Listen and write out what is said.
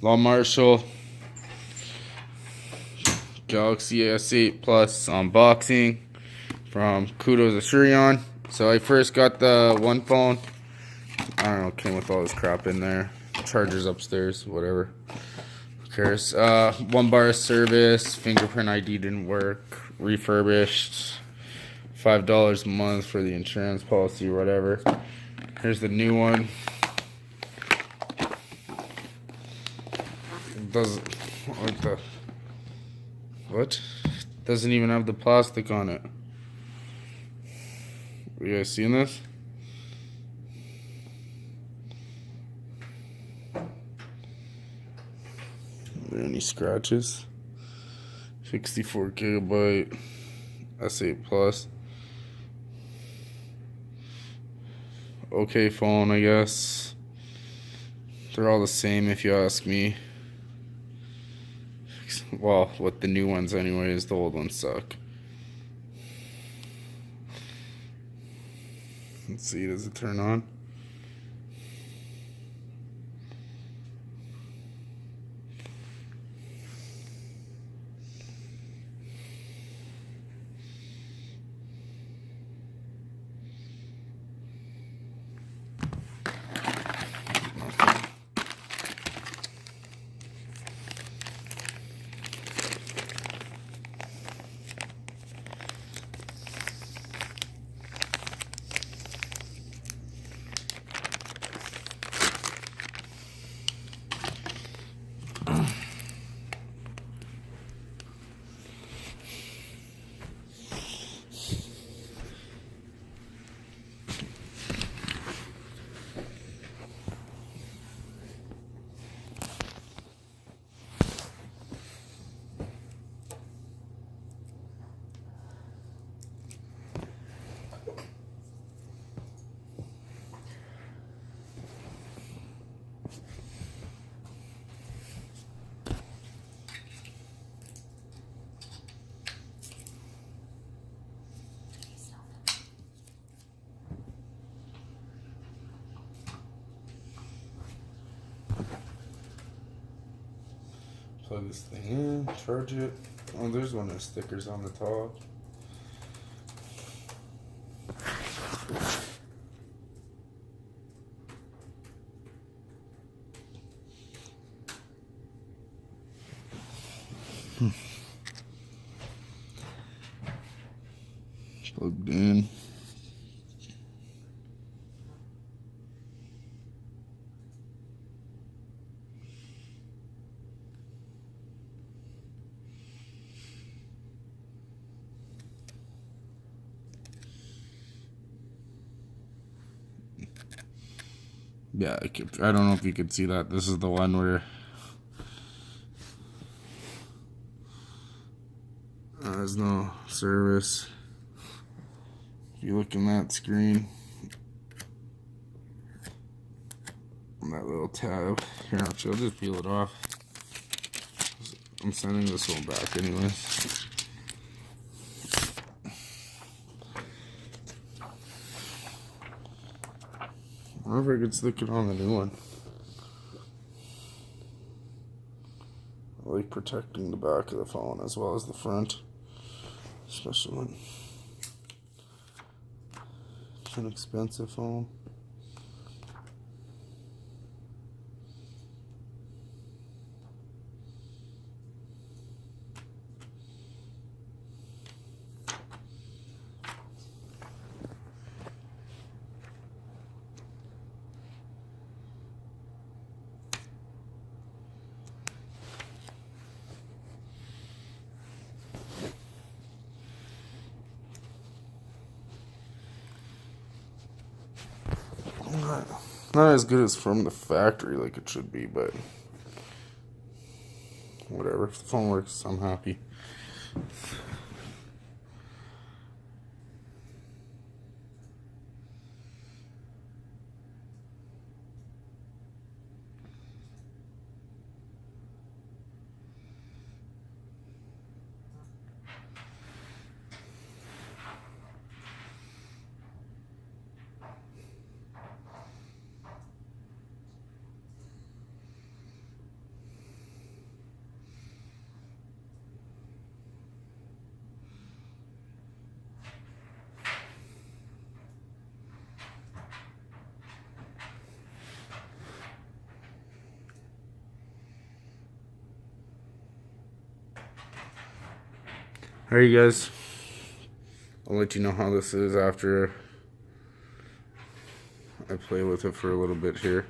Law Marshall Galaxy S8 Plus unboxing from Koodo's Asurion. So I first got the one phone. I don't know, came with all this crap in there. Chargers upstairs, whatever. Who cares? 1 bar of service, fingerprint ID didn't work, refurbished, $5 a month for the insurance policy, whatever. Here's the new one. It doesn't like the what? Doesn't even have the plastic on it. You guys seen this? Are there any scratches? 64 gigabyte S8 Plus. Okay phone, I guess. They're all the same if you ask me. Well, with the new ones anyways, the old ones suck. Let's see, does it turn on? Plug this thing in, charge it. Oh, there's one of the stickers on the top. Plugged in. Yeah, I don't know if you could see that. This is the one where there's no service. If you look in that screen, on that little tab, here, I'll just peel it off. I'm sending this one back anyways. I wonder if I could stick it on the new one. I like protecting the back of the phone as well as the front, especially when it's an expensive phone. Not as good as from the factory like it should be, but whatever. If the phone works, I'm happy. Alright, you guys. I'll let you know how this is after I play with it for a little bit here.